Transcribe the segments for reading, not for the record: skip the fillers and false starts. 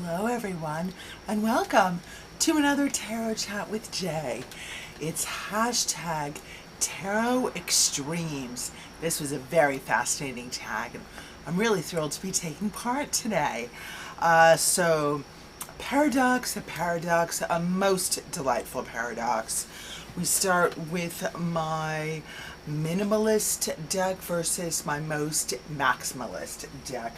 Hello everyone, and welcome to another Tarot Chat with Jay. It's hashtag Tarot Extremes. This was a very fascinating tag, and I'm really thrilled to be taking part today. So, paradox, a most delightful paradox. We start with my minimalist deck versus my most maximalist deck.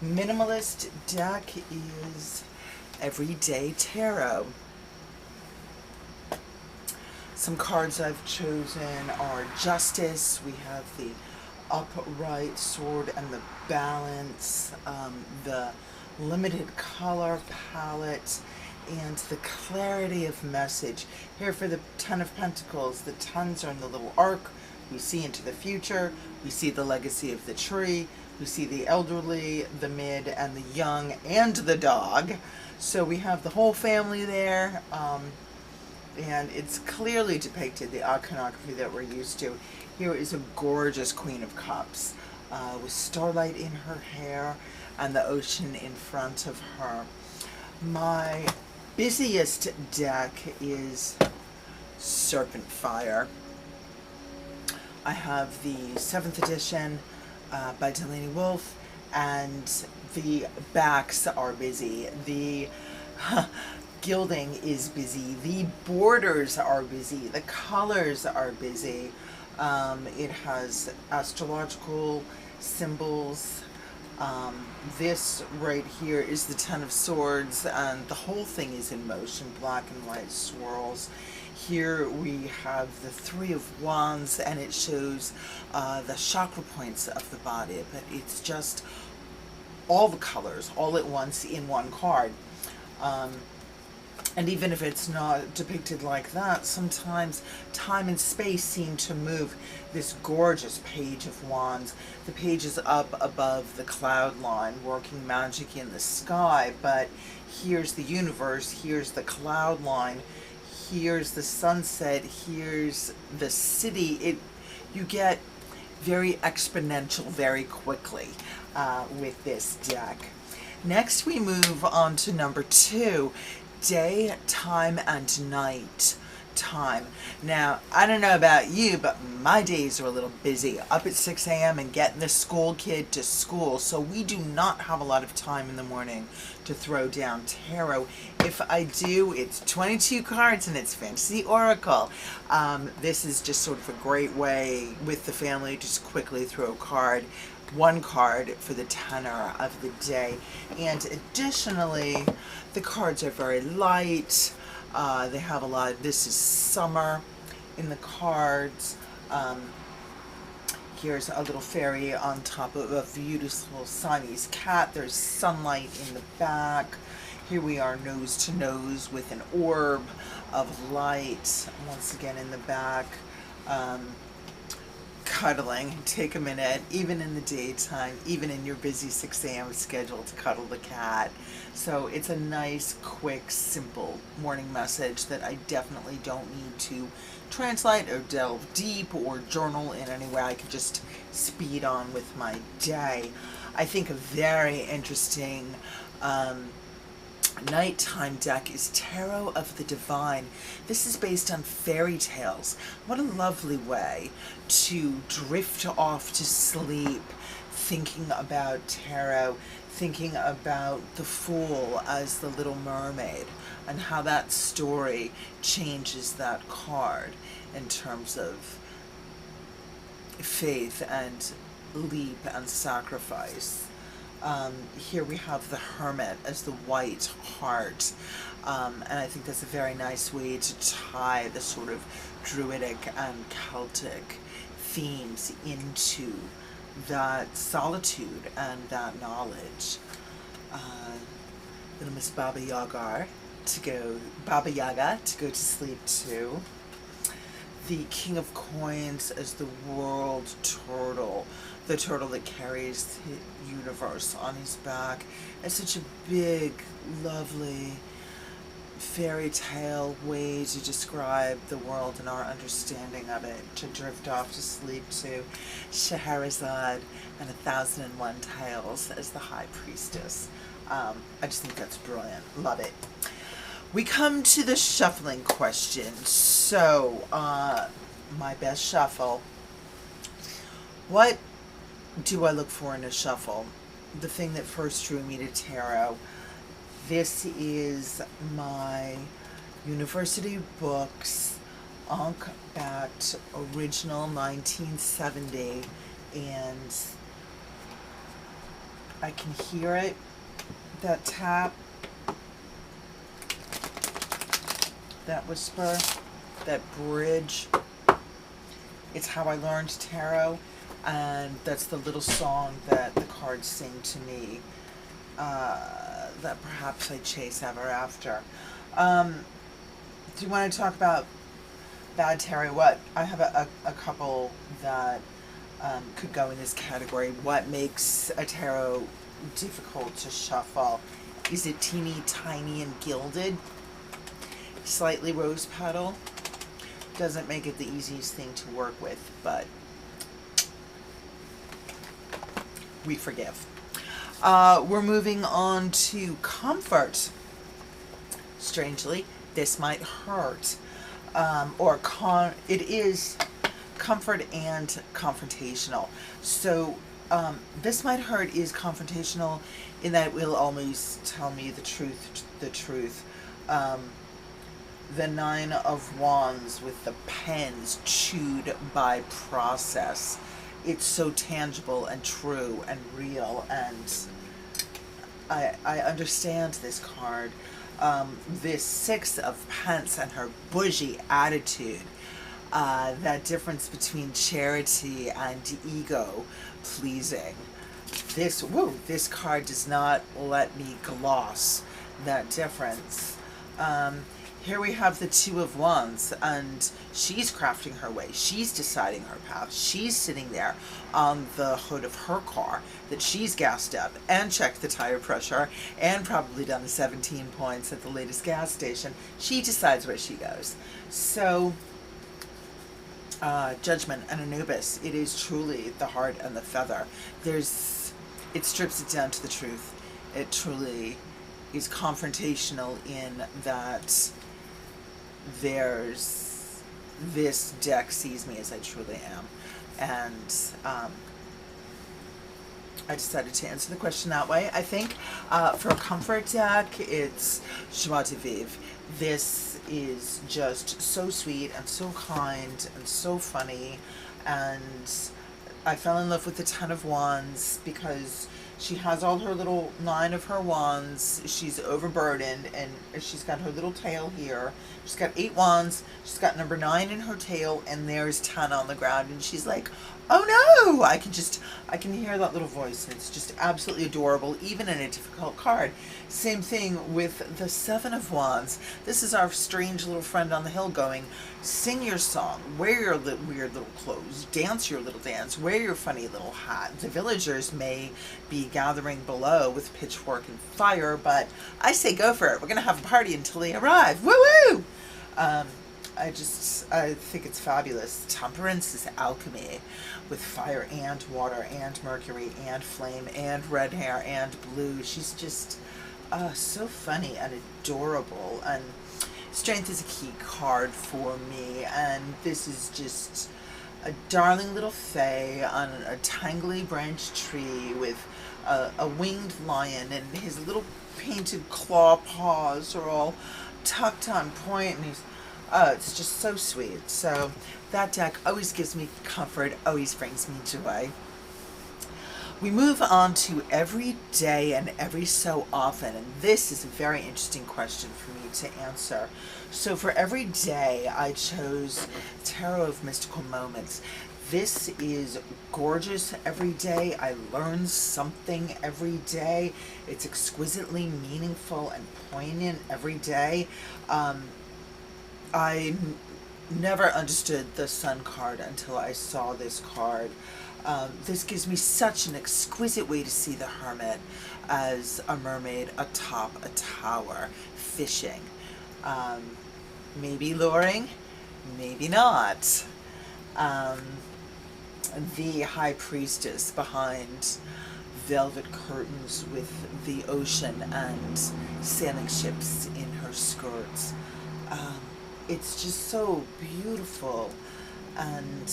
Minimalist deck is Everyday Tarot. Some cards I've chosen are Justice. We have the Upright Sword and the Balance, the Limited Color Palette, and the Clarity of Message. Here for the Ten of Pentacles, the Tens are in the little arc. We see into the future. We see the legacy of the tree. We see the elderly, the mid, and the young, and the dog. So we have the whole family there, and it's clearly depicted, the iconography that we're used to. Here is a gorgeous Queen of Cups with starlight in her hair and the ocean in front of her. My busiest deck is Serpent Fire. I have the 7th edition by Delaney Wolfe, and the backs are busy. The gilding is busy. The borders are busy. The colors are busy. It has astrological symbols. This right here is the Ten of Swords, and the whole thing is in motion, black and white swirls. Here we have the Three of Wands, and it shows the chakra points of the body, but it's just all the colors all at once in one card. And even if it's not depicted like that, sometimes time and space seem to move. This gorgeous Page of Wands. The page is up above the cloud line, working magic in the sky, but here's the universe, here's the cloud line, here's the sunset, here's the city. You get very exponential very quickly with this deck. Next we move on to number 2, day, time, and night time. Now, I don't know about you, but my days are a little busy. Up at 6 a.m. and getting the school kid to school, so we do not have a lot of time in the morning to throw down tarot. If I do, it's 22 cards and it's Fantasy Oracle. This is just sort of a great way with the family to just quickly throw one card for the tenor of the day. And additionally, the cards are very light. They have a lot. This is summer in the cards. Here's a little fairy on top of a beautiful Siamese cat. There's sunlight in the back. Here we are nose to nose with an orb of light once again in the back. Cuddling. Take a minute, even in the daytime, even in your busy 6 a.m. schedule, to cuddle the cat. So it's a nice, quick, simple morning message that I definitely don't need to translate or delve deep or journal in any way. I could just speed on with my day. I think a very interesting nighttime deck is Tarot of the Divine. This is based on fairy tales. What a lovely way to drift off to sleep, thinking about tarot, thinking about the Fool as the Little Mermaid, and how that story changes that card in terms of faith and leap and sacrifice. Here we have the Hermit as the white heart, and I think that's a very nice way to tie the sort of druidic and Celtic themes into that solitude and that knowledge. Little Miss Baba Yaga to go to sleep too. The King of Coins as the World Turtle, the turtle that carries the universe on his back. It's such a big, lovely fairy tale way to describe the world and our understanding of it, to drift off to sleep to. Scheherazade and 1001 Tales as the High Priestess. I just think that's brilliant. Love it. We come to the shuffling question. So, my best shuffle. What do I look for in a shuffle? The thing that first drew me to tarot. This is my University Books Ankh-Bat original 1970, and I can hear it, that tap, that whisper, that bridge. It's how I learned tarot, and that's the little song that the cards sing to me, that perhaps I chase ever after. Do you want to talk about bad tarot? What? I have a couple that could go in this category. What makes a tarot difficult to shuffle? Is it teeny tiny and gilded? Slightly rose petal? Doesn't make it the easiest thing to work with, but we forgive. We're moving on to comfort. Strangely, this might hurt. It is comfort and confrontational. So this might hurt is confrontational in that it will always tell me the truth. The Nine of Wands with the pens chewed by process. It's so tangible and true and real, and I understand this card. This Six of Pence and her bougie attitude, that difference between charity and ego pleasing. This card does not let me gloss that difference. Here we have the Two of Wands, and she's crafting her way. She's deciding her path. She's sitting there on the hood of her car that she's gassed up and checked the tire pressure and probably done the 17 points at the latest gas station. She decides where she goes. So, Judgment and Anubis. It is truly the heart and the feather. It strips it down to the truth. It truly is confrontational in that this deck sees me as I truly am, and I decided to answer the question that way. I think for a comfort deck, it's joie de vivre. This is just so sweet and so kind and so funny, and I fell in love with the Ten of Wands because she has all her little 9 of her wands. She's overburdened, and she's got her little tail here. She's got 8 wands. She's got number 9 in her tail, and there's 10 on the ground. And she's like, oh no! I can hear that little voice, and it's just absolutely adorable, even in a difficult card. Same thing with the 7 of Wands. This is our strange little friend on the hill going, sing your song, wear your weird little clothes, dance your little dance, wear your funny little hat. The villagers may be gathering below with pitchfork and fire, but I say go for it. We're going to have a party until they arrive. Woo-woo! I think it's fabulous. Temperance is alchemy with fire and water and mercury and flame and red hair and blue. She's just so funny and adorable, and strength is a key card for me, and this is just a darling little fae on a tangly branch tree with a winged lion, and his little painted claw paws are all tucked on point, and it's just so sweet. So that deck always gives me comfort, always brings me joy. We move on to every day and every so often, and this is a very interesting question for me to answer. So for every day, I chose Tarot of Mystical Moments. This is gorgeous every day. I learn something every day. It's exquisitely meaningful and poignant every day. I never understood the Sun card until I saw this card. This gives me such an exquisite way to see the Hermit as a mermaid atop a tower, fishing. Maybe luring, maybe not. The High Priestess behind velvet curtains with the ocean and sailing ships in her skirts. It's just so beautiful, and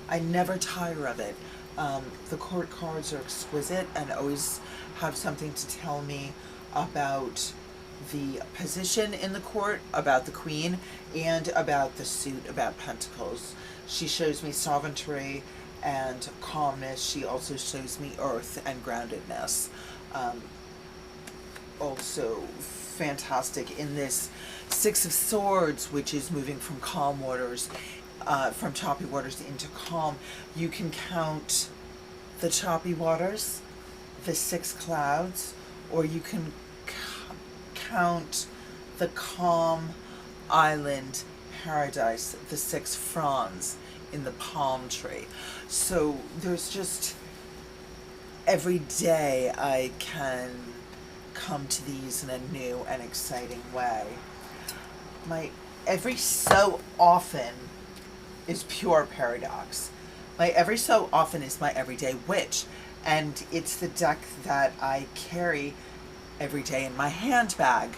I never tire of it. The court cards are exquisite and always have something to tell me about the position in the court, about the queen, and about the suit, about pentacles. She shows me sovereignty and calmness. She also shows me earth and groundedness. Also fantastic in this Six of Swords, which is moving from calm waters, from choppy waters into calm. You can count the choppy waters, the six clouds, or you can count the calm island paradise, the six fronds in the palm tree. So there's just, every day I can come to these in a new and exciting way. My every so often is pure paradox. My every so often is my everyday witch, and it's the deck that I carry every day in my handbag.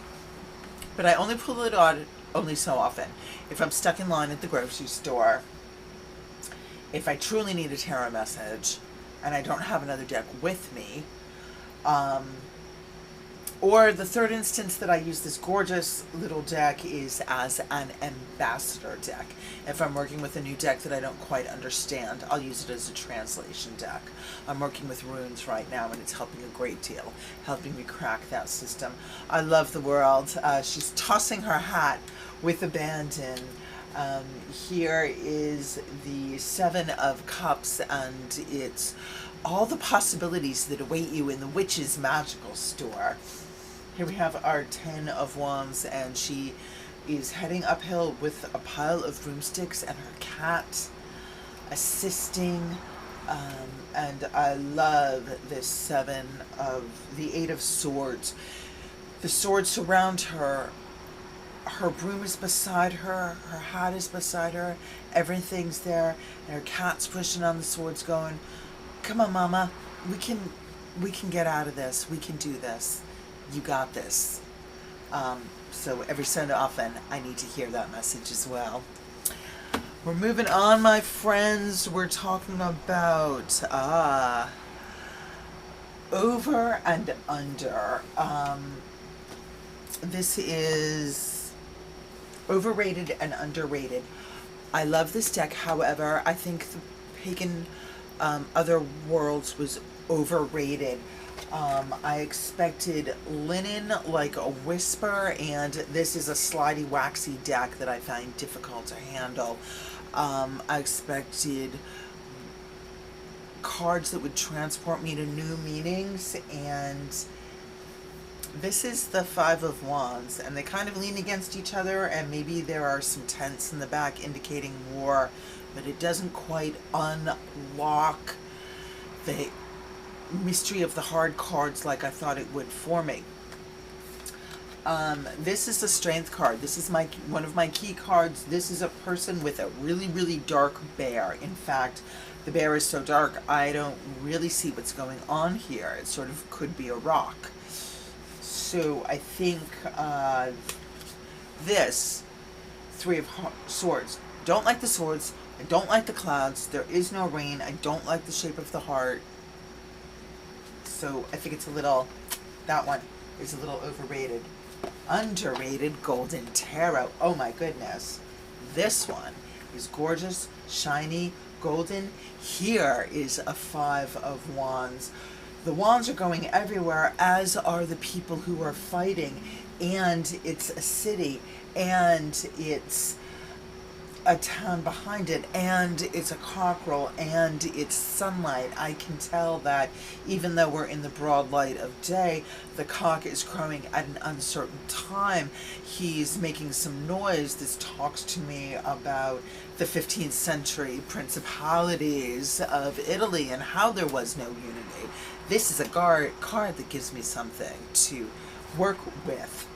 But I only pull it on only so often. If I'm stuck in line at the grocery store, if I truly need a tarot message and I don't have another deck with me, or the third instance that I use this gorgeous little deck is as an ambassador deck. If I'm working with a new deck that I don't quite understand, I'll use it as a translation deck. I'm working with runes right now, and it's helping a great deal, helping me crack that system. I love the world. She's tossing her hat with abandon. Here is the Seven of Cups, and it's all the possibilities that await you in the witch's magical store. Here we have our Ten of Wands, and she is heading uphill with a pile of broomsticks and her cat assisting. And I love this the Eight of Swords. The swords surround her. Her broom is beside her. Her hat is beside her. Everything's there. And her cat's pushing on the swords going, "Come on, mama. We can get out of this. We can do this. You got this." So every so often, I need to hear that message as well. We're moving on, my friends. We're talking about over and under. This is overrated and underrated. I love this deck. However, I think the pagan Other Worlds was overrated. I expected linen like a whisper, and this is a slidey, waxy deck that I find difficult to handle. I expected cards that would transport me to new meanings, and this is the Five of Wands, and they kind of lean against each other, and maybe there are some tents in the back indicating war, but it doesn't quite unlock the mystery of the hard cards like I thought it would for me. This is the Strength card. This is one of my key cards. This is a person with a really, really dark bear. In fact, the bear is so dark I don't really see what's going on here. It sort of could be a rock. So I think this Three of Swords. Don't like the swords. I don't like the clouds. There is no rain. I don't like the shape of the heart. So I think it's a little, that one is a little overrated. Underrated, Golden Tarot. Oh my goodness. This one is gorgeous, shiny, golden. Here is a Five of Wands. The wands are going everywhere, as are the people who are fighting. And it's a city, and it's a town behind it, and it's a cockerel, and it's sunlight. I can tell that even though we're in the broad light of day, the cock is crowing at an uncertain time. He's making some noise. This talks to me about the 15th century principalities of Italy and how there was no unity. This is a card that gives me something to work with.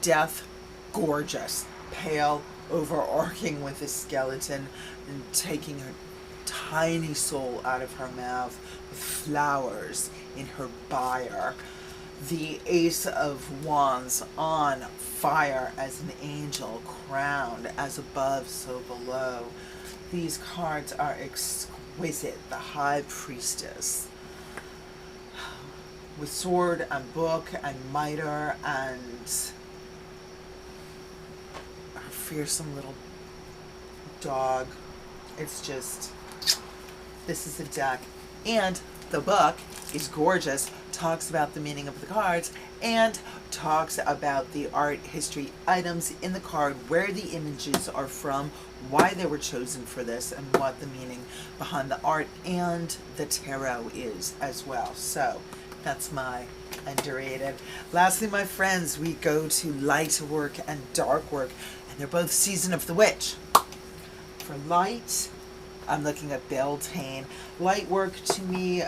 Death, gorgeous, pale, overarching with a skeleton and taking her tiny soul out of her mouth with flowers in her bier. The Ace of Wands on fire as an angel, crowned as above, so below. These cards are exquisite. The High Priestess with sword and book and mitre and her fearsome little dog. It's just, this is a deck. And the book is gorgeous, talks about the meaning of the cards, and talks about the art history items in the card, where the images are from, why they were chosen for this, and what the meaning behind the art and the tarot is as well. So that's my underrated. Lastly, my friends, we go to light work and dark work, and they're both Season of the Witch. For light, I'm looking at Beltane. Light work to me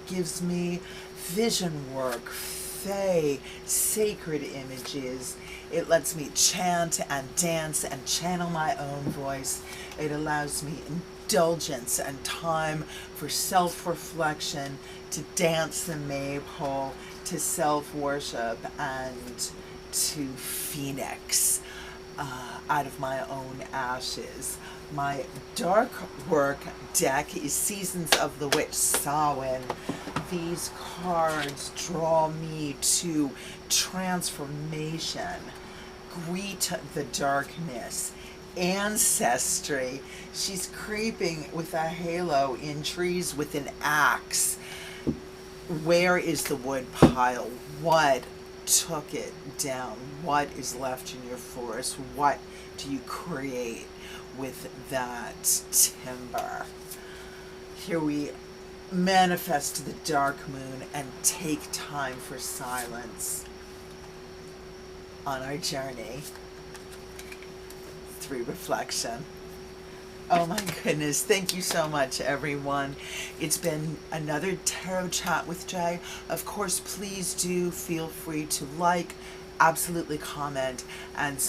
gives me vision work, fae, sacred images. It lets me chant and dance and channel my own voice. It allows me indulgence and time for self-reflection, to dance the maypole, to self-worship, and to phoenix out of my own ashes. My dark work deck is Seasons of the Witch, Samhain. These cards draw me to transformation, greet the darkness, ancestry. She's creeping with a halo in trees with an axe. Where is the wood pile? What took it down? What is left in your forest? What do you create with that timber? Here we manifest the dark moon and take time for silence on our journey through reflection. Oh my goodness, thank you so much, everyone. It's been another Tarot Chat with Jay. Of course, please do feel free to like, absolutely comment, and